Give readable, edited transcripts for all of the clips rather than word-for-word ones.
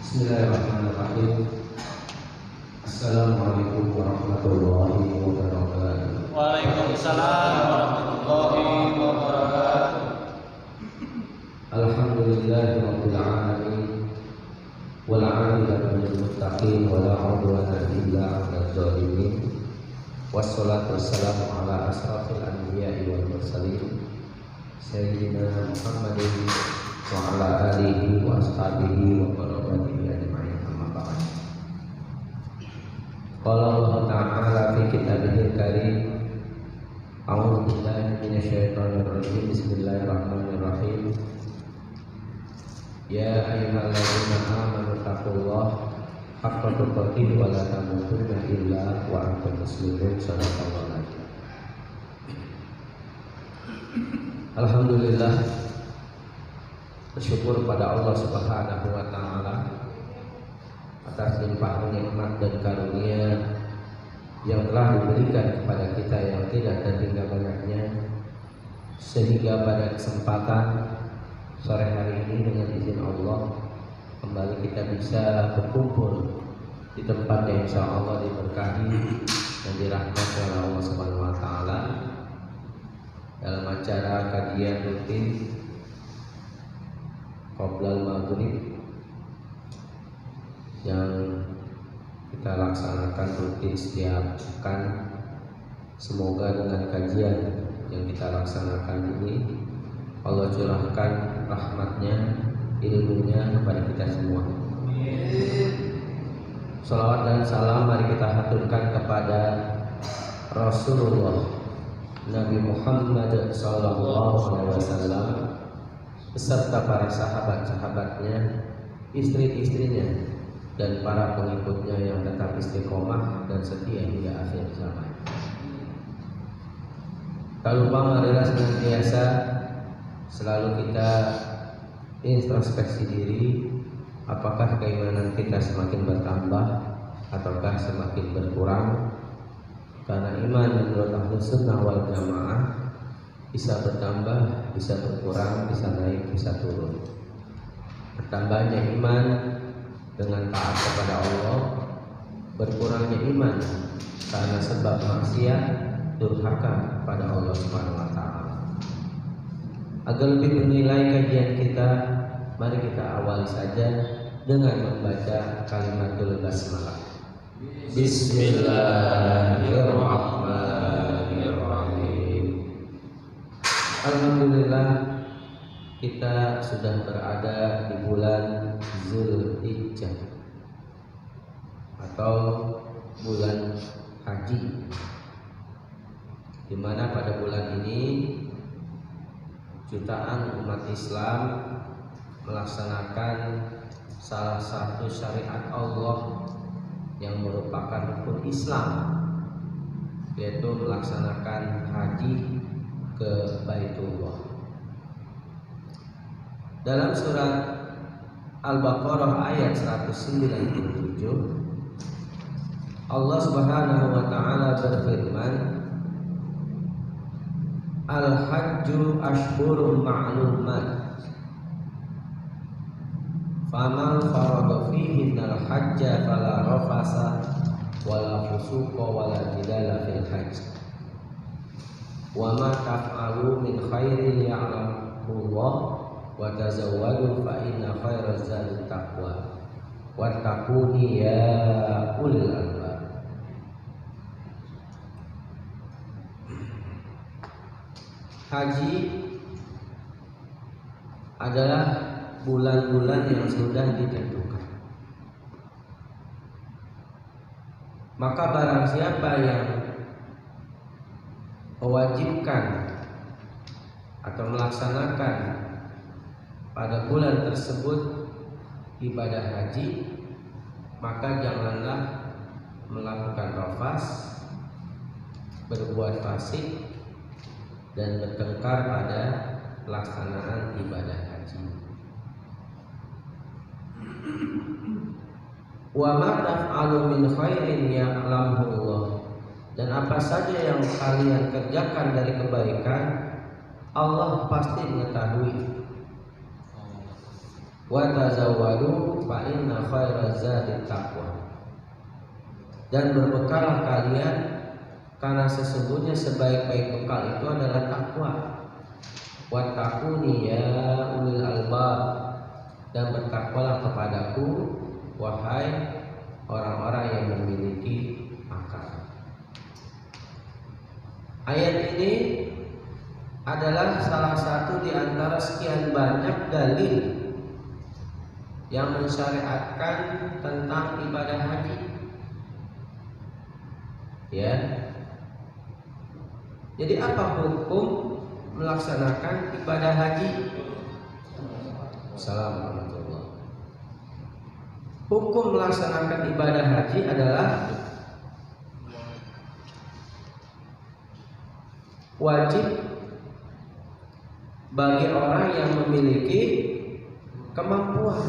Bismillahirrahmanirrahim. Assalamualaikum warahmatullahi wabarakatuh. Waalaikumsalam warahmatullahi wabarakatuh. Alhamdulillahirabbil alamin. Wal 'aqibatu lil muttaqin wa la 'udwana illa 'alal zalimin. Wassalatu wassalamu ala asrafil anbiya'i wal mursalin sayyidina Muhammadin wa ala alihi wa ashabihi wa barakatuhu ajma'in, amma ba'd. Qala Allah ta'ala fi kitabihil karim, a'udzu billahi minasyaitonir rajim, bismillahirrahmanirrahim. Ya ayyuhalladzina amanu taqullaha haqqa tuqatih wa la tamutunna illa wa antum muslimun. Shadaqallahu alazim. Alhamdulillah, bersyukur pada Allah Subhanahu wa taala atas limpahan nikmat dan karunia yang telah diberikan kepada kita yang tidak terhingga banyaknya, sehingga pada kesempatan sore hari ini dengan izin Allah kembali kita bisa berkumpul di tempat yang insya Allah diberkahi dan dirahmati oleh Allah Subhanahu wa taala dalam acara kajian rutin qoblal maghrib yang kita laksanakan rutin setiap pekan. Semoga dengan kajian yang kita laksanakan ini Allah curahkan rahmatnya, ilmunya kepada kita semua. Salawat dan salam mari kita haturkan kepada Rasulullah Nabi Muhammad SAW beserta para sahabat-sahabatnya, istri-istrinya, dan para pengikutnya yang tetap istiqomah dan setia hingga akhir zaman. Tak lupa marilah senantiasa selalu kita introspeksi diri, apakah keimanan kita semakin bertambah ataukah semakin berkurang. Karena iman menurut Ahlus Sunnah wal Jamaah bisa bertambah, bisa berkurang, bisa naik, bisa turun. Bertambahnya iman dengan taat kepada Allah, berkurangnya iman karena sebab maksiat, durhaka kepada Allah Subhanahu wa taala. Agar lebih menilai kajian kita, mari kita awali saja dengan membaca kalimatul basmalah. Bismillahirrahmanirrahim. Alhamdulillah, kita sudah berada di bulan Zulhijjah atau bulan haji, di mana pada bulan ini jutaan umat Islam melaksanakan salah satu syariat Allah yang merupakan rukun Islam, yaitu melaksanakan haji ke Baitullah. Dalam surat Al-Baqarah ayat 197, Allah Subhanahu wa taala berfirman, Al-hajju ashhurun ma'lumat, faman farada fihinnal hajja fala rafasa wala fusuqa wala jidala fil hajj wa ma taf'alu min khairin ya'lamullah wa tazawwadu fa inna khairaz zadi taqwa wattaquni ya ulil albab. Haji adalah bulan-bulan yang sudah ditentukan. Maka barang siapa yang mewajibkan atau melaksanakan pada bulan tersebut ibadah haji, maka janganlah melakukan rafas, berbuat fasik, dan bertengkar pada pelaksanaan ibadah haji. Wa ma taf'alu min khairin ya'lamuhu Allah, dan apa saja yang kalian kerjakan dari kebaikan Allah pasti mengetahui. wa tazawwadu fa inna khairaz zadi taqwa. Dan berbekallah kalian karena sesungguhnya sebaik-baik bekal itu adalah takwa. Wattaquni ya ulil albab, dan bertakwalah kepadaku wahai orang-orang yang memiliki akal. Ayat ini adalah salah satu di antara sekian banyak dalil yang mensyariatkan tentang ibadah haji. Ya. Jadi apa hukum melaksanakan ibadah haji? Assalamualaikum. Hukum melaksanakan ibadah haji adalah wajib bagi orang yang memiliki kemampuan.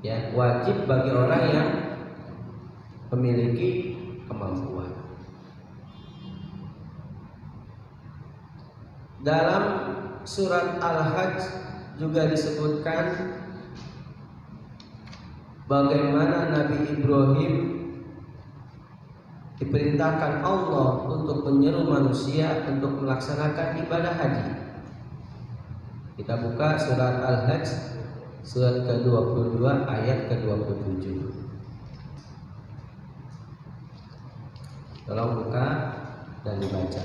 Ya, wajib bagi orang yang memiliki kemampuan. Dalam surat Al-Hajj juga disebutkan bagaimana Nabi Ibrahim diperintahkan Allah untuk menyeru manusia untuk melaksanakan ibadah haji. Kita buka surat Al-Hajj surat ke-22 ayat ke-27. Tolong buka dan dibaca.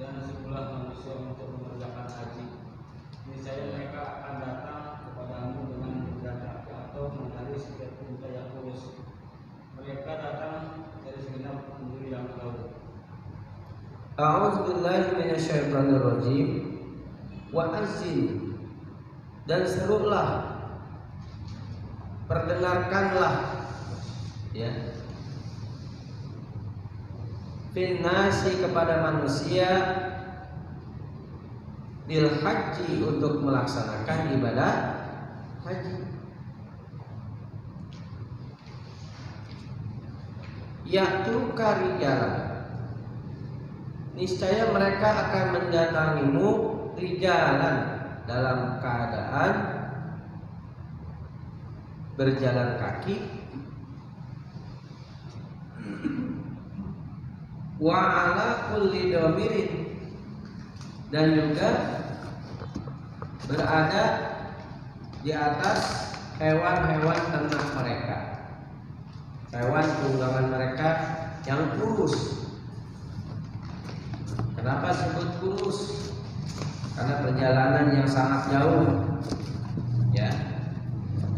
Dan sebuah manusia untuk mengerjakan haji, niscaya mereka akan datang kepadamu dengan berjalan atau menari setiap unta yang kurus. Mereka datang dari segenap penjuru yang jauh. A'udzubillahi minasyaitonirrajim. Wa azin, dan serulah, perdengarkanlah, ya, finnasi kepada manusia, bil haji untuk melaksanakan ibadah haji. Yaitu karijalan, niscaya mereka akan mendatangimu rijalan, dalam keadaan berjalan kaki, wa ala kulli dhamirin, dan juga berada di atas hewan-hewan ternak mereka, hewan tunggangan mereka yang kurus. Kenapa disebut kurus? Karena perjalanan yang sangat jauh, ya,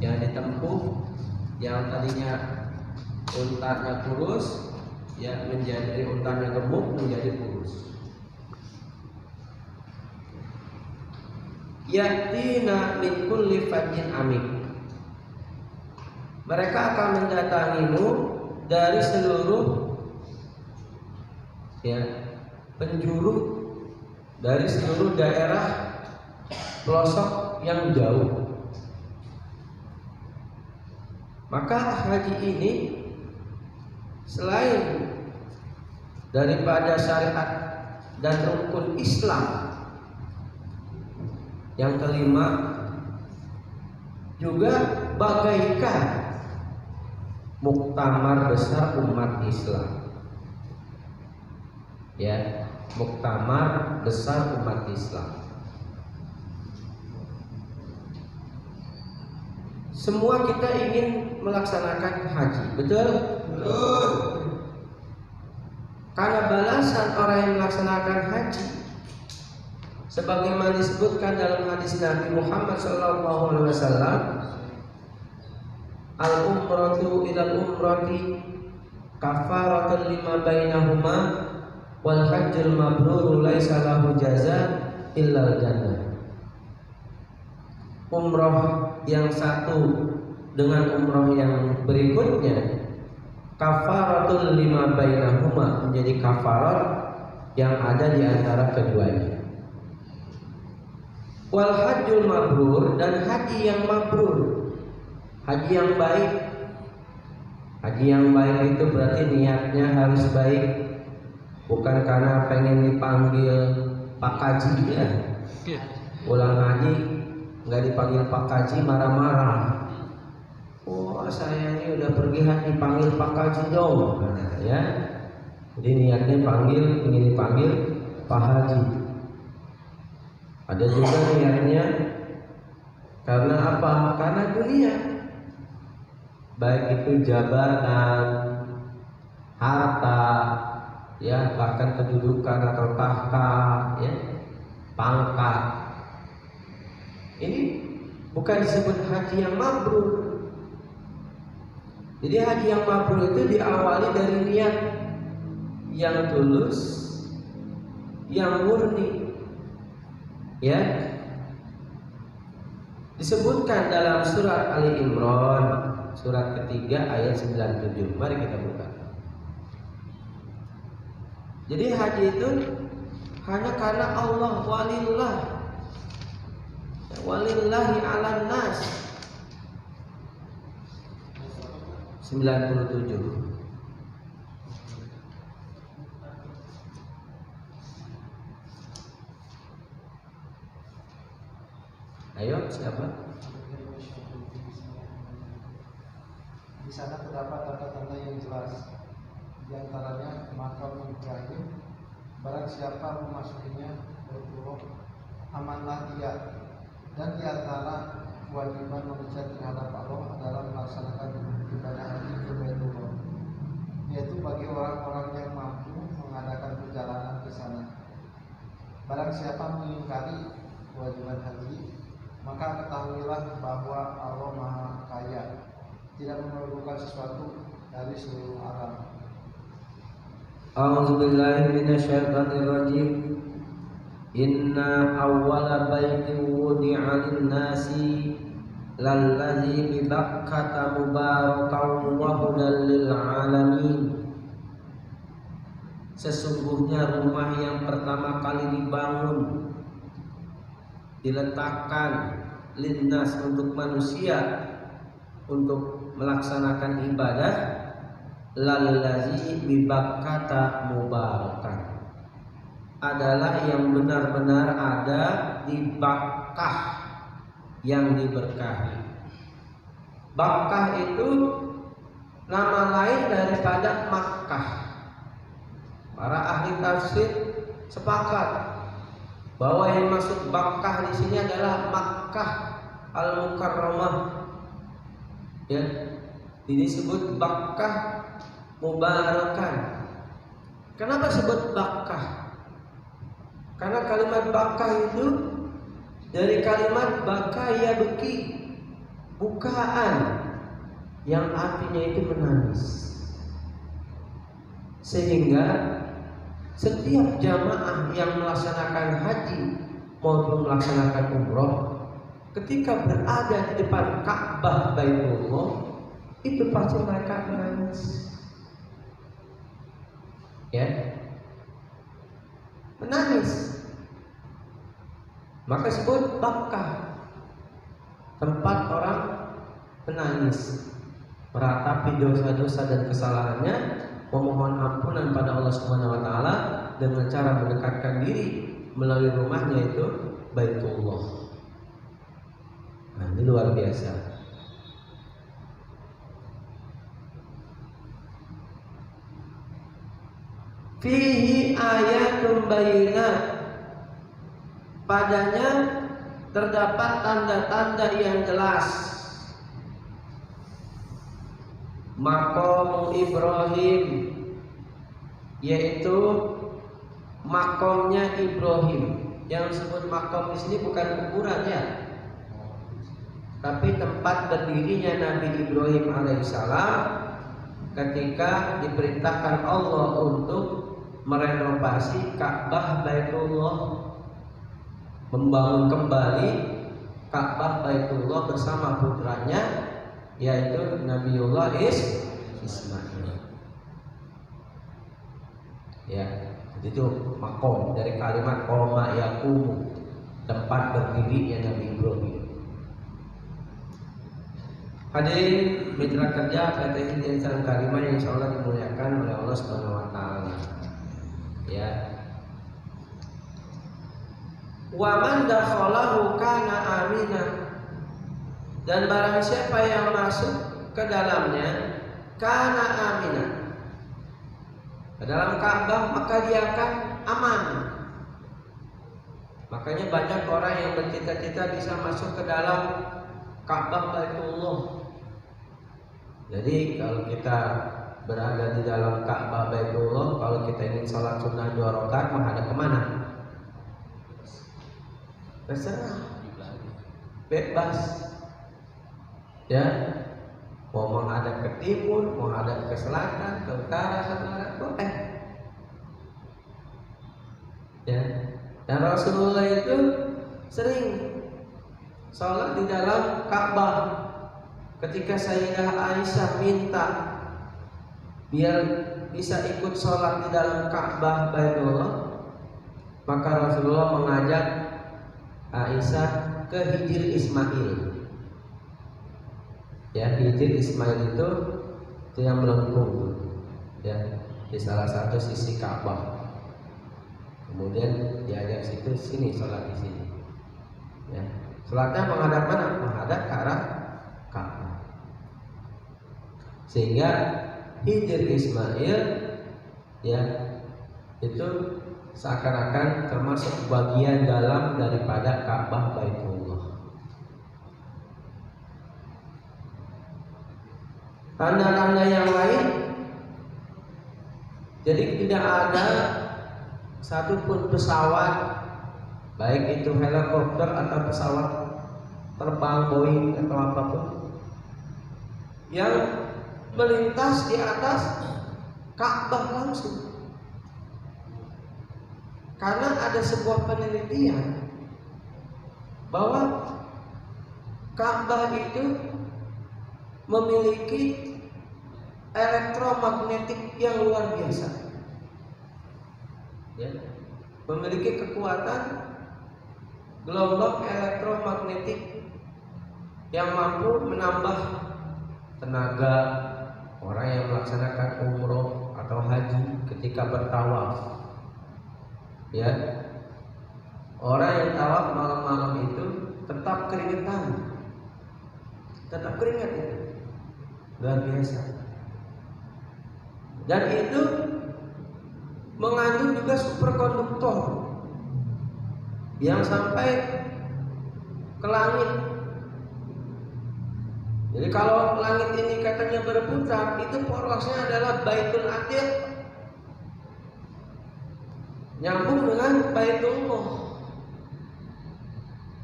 yang ditempuh, yang tadinya untanya kurus, ya, menjadi untanya gemuk menjadi kurus. Yatina min kulli fajjin amik, mereka akan mendatangimu dari seluruh, ya, penjuru, dari seluruh daerah pelosok yang jauh. Maka haji ini selain daripada syariat dan rukun Islam yang kelima, juga bagaikan muktamar besar umat Islam, ya, muktamar besar umat Islam. Semua kita ingin melaksanakan haji, betul? Betul. Karena balasan orang yang melaksanakan haji, sebagaimana disebutkan dalam hadis Nabi Muhammad SAW, al-umratu ilal umrati kafaratun lima bainahuma wal hajjul mabrur laisa lahu jaza illal jannah. Umroh yang satu dengan umroh yang berikutnya kafaratul lima bainahuma, menjadi kafarat yang ada di antara keduanya. Wal hajjul mabrur, dan haji yang mabrur, haji yang baik. Haji yang baik itu berarti niatnya harus baik, bukan karena pengen dipanggil Pak Kaji ya. Pulang ngaji nggak dipanggil Pak Kaji marah-marah. Oh saya ini udah pergi haji panggil Pak Kaji dong, nah, ya. Jadi niatnya ingin dipanggil Pak Haji. Ada juga niatnya karena apa? Karena dunia. Baik itu jabatan, harta, ya bahkan kedudukan atau tahta, ya, pangkat. Ini bukan disebut haji yang mabrur. Jadi haji yang mabrur itu diawali dari niat yang tulus, yang murni, ya. Disebutkan dalam surat Ali Imran, surat ketiga ayat 97. Mari kita buka. Jadi haji itu hanya karena Allah, walillahi 'alan nas. 97. Ayo, siapa? Di sana terdapat tanda-tanda yang jelas. Di antaranya makam Ibrahim. Barang siapa memasukinya berdoa, amanlah dia. Dan di antara kewajiban manusia terhadap Allah adalah melaksanakan ibadah haji ke Baitullah, yaitu bagi orang-orang yang mampu mengadakan perjalanan ke sana. Barang siapa mengingkari kewajiban haji, maka ketahuilah bahwa Allah Maha Kaya, tidak memerlukan sesuatu dari seluruh alam. A'udzubillahi minasyaitonirrajim. Inna awwala baitin wudi'a lin-nasi lalladzi bi Bakkata mubarakan wa hudan lil alamin. Sesungguhnya rumah yang pertama kali dibangun, diletakkan linnas untuk manusia untuk melaksanakan ibadah, lalladzi bi Bakkata mubarakan, adalah yang benar-benar ada di Bakkah yang diberkahi. Bakkah itu nama lain daripada Makkah. Para ahli tafsir sepakat bahwa yang masuk Bakkah di sini adalah Makkah Al-Mukarramah. Ya, ini disebut Bakkah Mubarakan. Kenapa sebut Bakkah? Karena kalimat Bakkah itu dari kalimat baka ya beki, bukaan, yang artinya itu menangis. Sehingga setiap jamaah yang melaksanakan haji maupun melaksanakan umroh, ketika berada di depan Ka'bah Baitullah, itu pasti mereka menangis. Ya, menangis. Maka disebut Bakkah, tempat orang menangis, meratapi dosa-dosa dan kesalahannya, memohon ampunan pada Allah Subhanahu wa taala dengan cara mendekatkan diri melalui rumahnya itu Baitullah. Nah, ini luar biasa. Fihi ayatun bayyinat, padanya terdapat tanda-tanda yang jelas. Maqam Ibrahim, yaitu makomnya Ibrahim. Yang disebut makom di sini bukan kuburan ya, tapi tempat berdirinya Nabi Ibrahim alaihissalam ketika diperintahkan Allah untuk merenovasi Ka'bah Baitullah, membangun kembali Ka'bah Baitullah bersama putranya yaitu Nabiullah Ismail. Ya, itu makom dari kalimat qoma yaqumu, tempat berdirinya Nabi Ibrahim. Hadirin mitra kerja PT Insan Karimah yang insyaallah dimuliakan oleh Allah Subhanahu wa taala. Ya. Wa man dakhalahu kana amina. Dan barang siapa yang masuk ke dalamnya kana amina, ke dalam Ka'bah, maka dia akan aman. Makanya banyak orang yang bercita-cita bisa masuk ke dalam Ka'bah Baitullah. Jadi kalau kita berada di dalam Ka'bah Baitullah, kalau kita ingin sholat sunnah 2 rakaat menghadap kemana? Terserah, bebas. Ya, mau menghadap ke timur, mau menghadap ke selatan, ke utara, ke barat, boleh. Ya, dan Rasulullah itu sering sholat di dalam Ka'bah. Ketika Sayyidah Aisyah minta biar bisa ikut sholat di dalam Ka'bah Baitullah, maka Rasulullah mengajak Aisyah ke Hijr Ismail. Ya, Hijr Ismail itu yang melengkung, ya, di salah satu sisi Ka'bah. Kemudian diajak sini sholat di sini. Ya, sholatnya menghadap mana? Menghadap ke arah Ka'bah. Sehingga Hijr Ismail, ya, itu seakan-akan termasuk bagian dalam daripada Ka'bah Baitullah. Tanda-tanda yang lain, jadi tidak ada satupun pesawat, baik itu helikopter atau pesawat terbang Boeing atau apapun, yang melintas di atas Ka'bah langsung. Karena ada sebuah penelitian bahwa Ka'bah itu memiliki elektromagnetik yang luar biasa, ya, memiliki kekuatan gelombang elektromagnetik yang mampu menambah tenaga orang yang melaksanakan umroh atau haji ketika bertawaf. Ya, orang yang tawaf malam-malam itu tetap keringetan, tetap keringat itu luar biasa. Dan itu mengandung juga superkonduktor yang sampai ke langit. Jadi kalau langit ini katanya berputar, itu porosnya adalah Baitul Atiq, nyambung dengan Baitullah.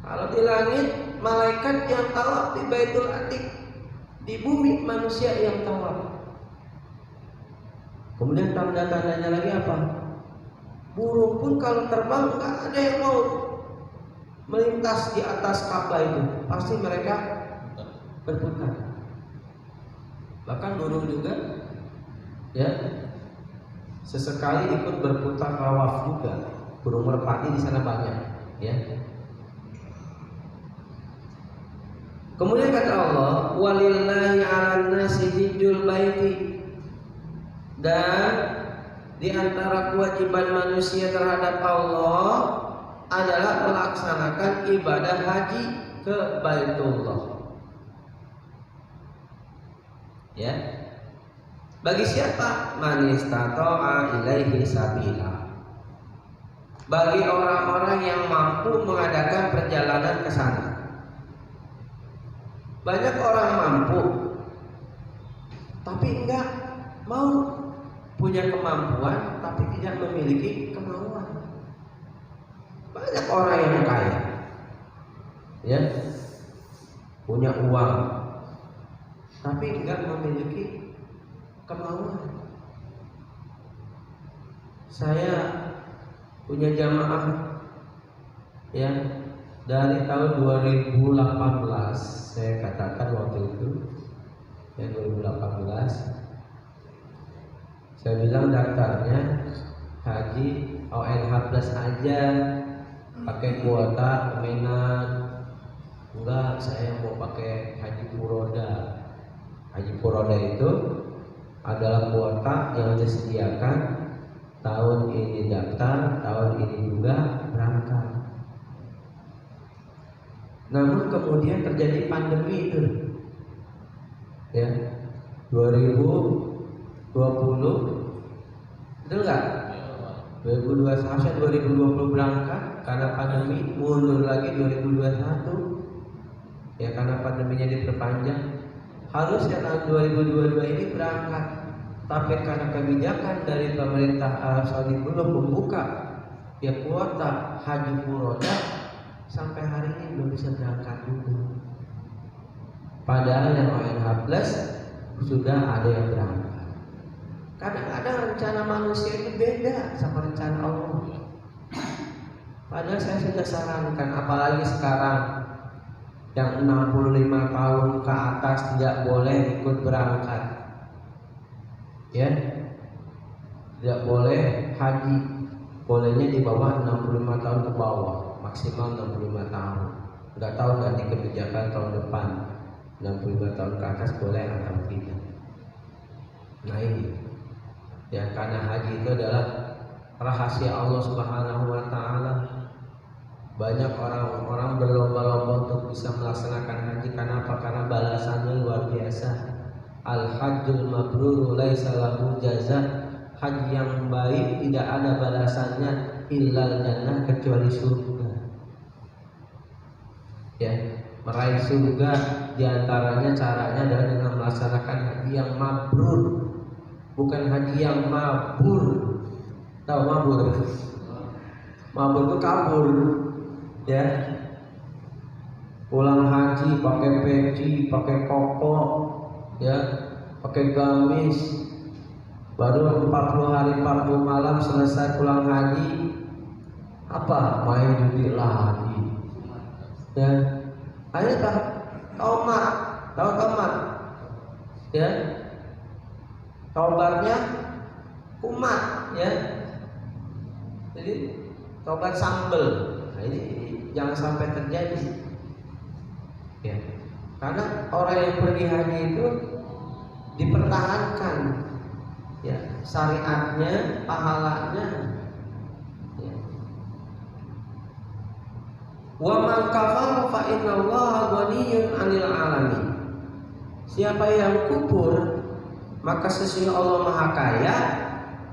Kalau di langit malaikat yang tawaf di Baitul Atiq, di bumi manusia yang tawaf. Kemudian tanda-tandanya lagi apa? Burung pun kalau terbang nggak ada yang mau melintas di atas Ka'bah itu, pasti mereka berputar. Bahkan burung juga, ya, sesekali ikut berputar tawaf juga. Burung merpati di sana banyak, ya. Kemudian kata Allah, walillahi 'alan nasi hijjul baiti, dan di antara kewajiban manusia terhadap Allah adalah melaksanakan ibadah haji ke Baitullah. Ya. Bagi siapa? Man istata'a ilaihi sabila. Bagi orang-orang yang mampu mengadakan perjalanan ke sana. Banyak orang mampu tapi enggak mau, punya kemampuan tapi tidak memiliki kemauan. Banyak orang yang kaya, ya, punya uang tapi enggak memiliki kemauan. Saya punya jamaah, ya, dari tahun 2018. Saya katakan waktu itu, ya, 2018. Saya bilang daftarnya haji ONH plus aja, pakai kuota peminat. Enggak, saya mau pakai haji furoda. Haji furoda itu adalah kuota yang disediakan tahun ini daftar, tahun ini juga berangkat. Namun kemudian terjadi pandemi itu, ya, 2020, betul nggak? 2021 harusnya 2020 berangkat, karena pandemi mundur lagi 2021, ya karena pandeminya diperpanjang. Harusnya tahun 2022 ini berangkat, tapi karena kebijakan dari pemerintah Arab Saudi belum membuka ya kuota haji furoda, sampai hari ini belum bisa berangkat juga. Padahal yang ONH plus sudah ada yang berangkat. Kadang-kadang rencana manusia itu beda sama rencana Allah. Padahal saya sudah sarankan, apalagi sekarang yang 65 tahun ke atas tidak boleh ikut berangkat, ya, tidak boleh haji, bolehnya di bawah 65 tahun ke bawah, maksimal 65 tahun. Nggak tahu nanti kebijakan tahun depan 65 tahun ke atas boleh atau tidak. Nah ini, ya karena haji itu adalah rahasia Allah Subhanahu wa Ta'ala. Banyak orang-orang berlomba-lomba untuk bisa melaksanakan haji. Karena apa? Karena balasannya luar biasa. Al-hajjul mabrur laisa lahu jaza. Haji yang baik tidak ada balasannya illal jannah, kecuali surga. Ya, meraih surga diantaranya caranya adalah dengan melaksanakan haji yang mabrur, bukan haji yang mabur. Tahu mabur? Mabur itu kabur, ya. Pulang haji pakai peci, pakai koko, ya, pakai gamis, baru 40 hari 40 malam selesai pulang haji, apa? Main judi lagi, ya. Ayo tomat, tahu tomat, ya. Tobatnya kumat, ya. Jadi tobat sambel. Nah, ini jangan sampai terjadi, ya. Karena orang yang pergi haji itu dipertahankan, ya, syariatnya, pahalanya, ya. Wa man kafara fa innallaha ghaniyyun 'anil 'alamin. Siapa yang kufur, maka sesungguhnya Allah Maha Kaya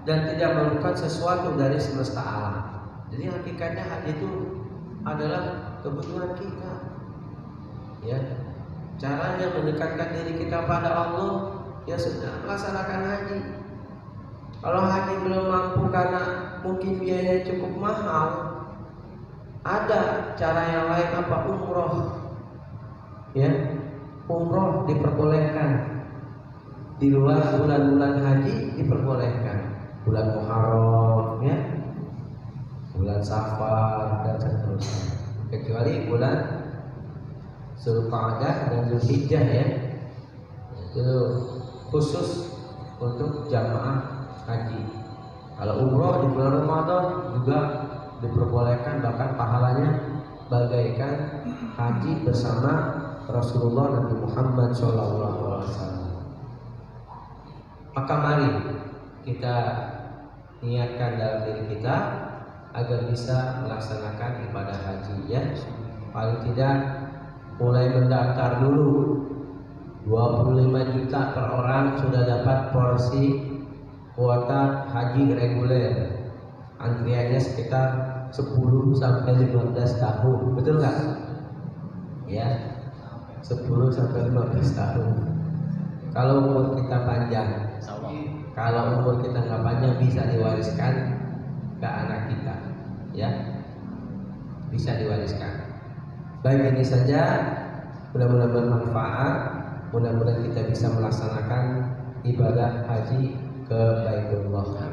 dan tidak memerlukan sesuatu dari semesta alam. Jadi hakikatnya haji itu adalah kebutuhan kita, ya. Caranya mendekatkan diri kita pada Allah, ya sudah, melaksanakan haji. Kalau haji belum mampu karena mungkin biayanya cukup mahal, ada cara yang lain, apa? Umroh, ya. Umroh diperbolehkan di luar bulan-bulan haji, diperbolehkan. Bulan Muharram, ya, bulan Safar dan seterusnya, kecuali bulan Zulqa'dah dan Zulhijjah, ya, itu khusus untuk jamaah haji. Kalau umroh di bulan Ramadan juga diperbolehkan, bahkan pahalanya bagaikan haji bersama Rasulullah Nabi Muhammad SAW. Maka mari kita niatkan dalam diri kita agar bisa melaksanakan ibadah haji, ya. Paling tidak mulai mendaftar dulu. 25 juta per orang sudah dapat porsi kuota haji reguler. Antriannya sekitar 10 sampai 15 tahun, betul nggak? Ya, 10 sampai 15 tahun. Kalau umur kita panjang, kalau umur kita nggak panjang, bisa diwariskan ke anak kita, ya, bisa diwariskan. Baik, ini saja, mudah-mudahan bermanfaat. Mudah-mudahan kita bisa melaksanakan ibadah haji ke Baitullah.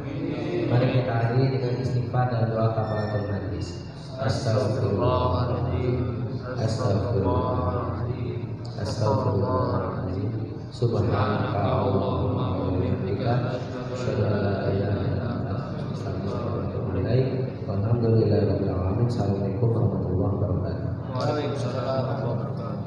Mari kita akhiri dengan istighfar dan doa kafaratul majlis. Astagfirullahaladzim, astagfirullahaladzim, astagfirullahaladzim. Subhanaka Allahumma wa bihamdika, asyhadu an la ilaha illa anta, astaghfiruka wa atubu ilaik. Walhamdulillahirabbil alamin. Assalamualaikum warahmatullahi wabarakatuh. Waalaikumsalam warahmatullahi wabarakatuh.